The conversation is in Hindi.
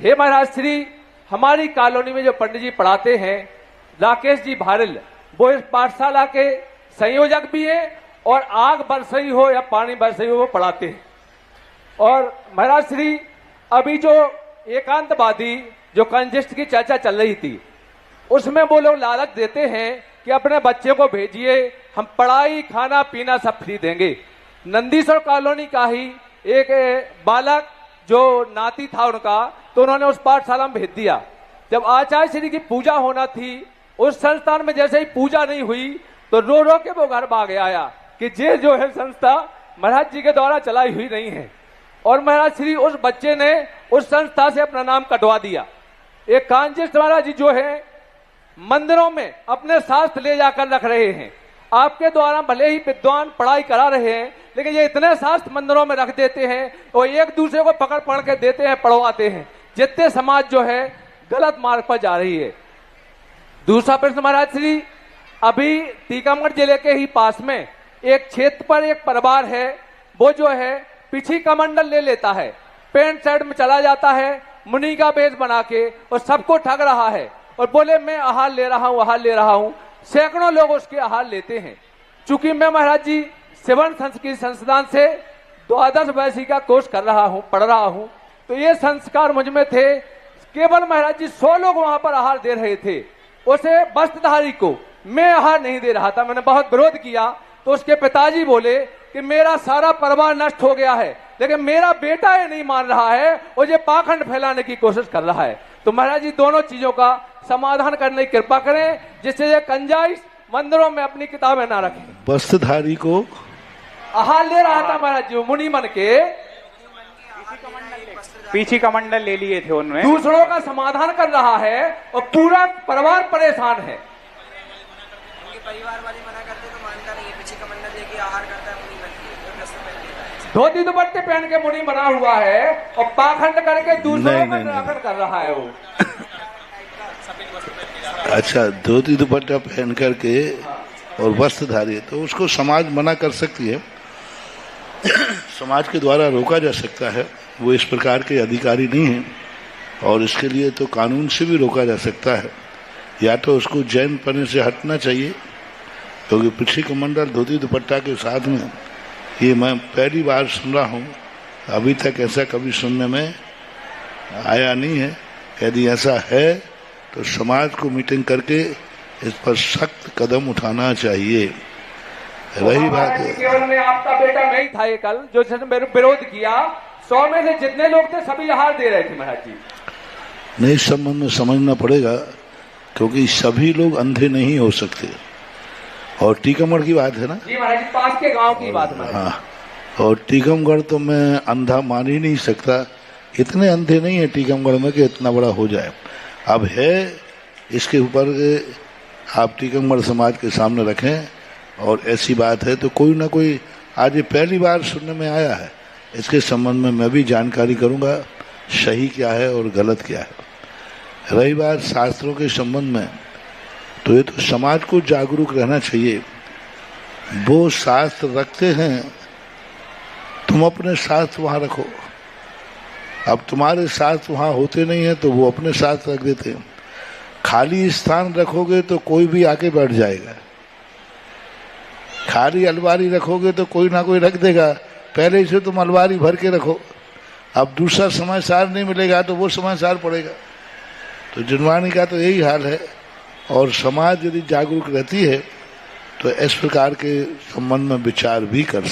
हे महाराज श्री, हमारी कॉलोनी में जो पंडित जी पढ़ाते हैं, राकेश जी भारल, वो इस पाठशाला के संयोजक भी हैं और आग बरसई हो या पानी बरसई हो वो पढ़ाते हैं। और महाराज श्री, अभी जो एकांतवादी जो कंजेस्ट की चर्चा चल रही थी, उसमें वो लोग लालच देते हैं कि अपने बच्चे को भेजिए, हम पढ़ाई खाना पीना सब फ्री देंगे। नंदीश्वर कॉलोनी का ही एक बालक जो नाती था उनका, तो उन्होंने उस पाठशाला में भेज दिया। जब आचार्य श्री की पूजा होना थी, उस संस्थान में जैसे ही पूजा नहीं हुई तो रो रो के वो घर भाग आया कि ये जो है संस्था महाराज जी के द्वारा चलाई हुई नहीं है। और महाराज श्री उस बच्चे ने उस संस्था से अपना नाम कटवा दिया। एक कांजिस्ट महाराज जी जो है मंदिरों में अपने शास्त्र ले जाकर रख रहे हैं। आपके द्वारा भले ही विद्वान पढ़ाई करा रहे हैं, लेकिन ये इतने शास्त्र मंदिरों में रख देते हैं और एक दूसरे को पकड़ पकड़ के देते हैं, पढ़वाते हैं, जितने समाज जो है गलत मार्ग पर जा रही है। दूसरा प्रश्न महाराज श्री, अभी टीकमगढ़ जिले के ही पास में एक क्षेत्र पर एक परिवार है, वो जो है पीछी कमंडल ले लेता है, पैंट शर्ट में चला जाता है, मुनि का वेश बना के और सबको ठग रहा है और बोले मैं आहार ले रहा हूं, आहार ले रहा हूं। सैकड़ों लोग उसके आहार लेते हैं। चूंकि मैं महाराज जी सिवन संस्कृत संस्थान से द्वादश वैसी का कोर्स कर रहा हूं, पढ़ रहा हूं, तो ये संस्कार मुझ में थे। केवल महाराज जी 100 लोग वहां पर आहार दे रहे थे, उसे वस्त्रधारी को मैं आहार नहीं दे रहा था। मैंने बहुत विरोध किया तो उसके पिताजी बोले कि मेरा सारा परिवार नष्ट हो गया है, लेकिन मेरा बेटा ये नहीं मान रहा है और ये पाखंड फैलाने की कोशिश कर रहा है। तो महाराज जी दोनों चीजों का समाधान करने की कृपा करें, जिससे ये कंजाइस मंदिरों में अपनी किताबें ना रखें। वस्त्रधारी को आहार ले रहा था महाराज जी, मुनि मन के पीछी कमंडल ले लिए थे, उनमें दूसरों का समाधान कर रहा है और पूरा परिवार परेशान है। उनके परिवार वाले मना करते तो मानता नहीं है, पीछे कमंडल लेके आहार करता है, मुनि बनती है, धोती दुपट्टे पहन के मुनि बना हुआ है और पाखंड करके दूसरों का निराकरण कर रहा है वो। अच्छा, धोती दुपट्टा पहन करके और वस्त्रधारी, तो उसको समाज मना कर सकती है, समाज के द्वारा रोका जा सकता है। वो इस प्रकार के अधिकारी नहीं हैं और इसके लिए तो कानून से भी रोका जा सकता है। या तो उसको जैन पने से हटना चाहिए, क्योंकि पीछी कमंडल धोती दुपट्टा के साथ में ये मैं पहली बार सुन रहा हूँ। अभी तक ऐसा कभी सुनने में आया नहीं है। यदि ऐसा है तो समाज को मीटिंग करके इस पर सख्त कदम उठाना चाहिए। रही बात, केवल मैं आपका बेटा नहीं था ये कल जो मेरे विरोध किया, 100 में से जितने लोग थे सभी आहार दे रहे थे महाराज जी। नहीं, इस संबंध में समझना पड़ेगा, क्योंकि सभी लोग अंधे नहीं हो सकते। और टीकमगढ़ की बात है ना जी महाराज जी, पास के गांव की बात है। हाँ, और टीकमगढ़ तो मैं अंधा मान ही नहीं सकता। इतने अंधे नहीं है टीकमगढ़ में कि इतना बड़ा हो जाए। अब है, इसके ऊपर आप टीकमगढ़ समाज के सामने रखें, और ऐसी बात है तो कोई ना कोई, आज ये पहली बार सुनने में आया है, इसके संबंध में मैं भी जानकारी करूंगा सही क्या है और गलत क्या है। रही बात शास्त्रों के संबंध में, तो ये तो समाज को जागरूक रहना चाहिए। वो शास्त्र रखते हैं, तुम अपने शास्त्र वहां रखो। अब तुम्हारे शास्त्र वहां होते नहीं है तो वो अपने शास्त्र रख देते हैं। खाली स्थान रखोगे तो कोई भी आके बैठ जाएगा, खाली अलमारी रखोगे तो कोई ना कोई रख देगा। पहले से तुम अलमारी भर के रखो, अब दूसरा समाचार नहीं मिलेगा तो वो समाचार पड़ेगा। तो जुर्माने का तो यही हाल है। और समाज यदि जागरूक रहती है तो इस प्रकार के संबंध में विचार भी कर सकते।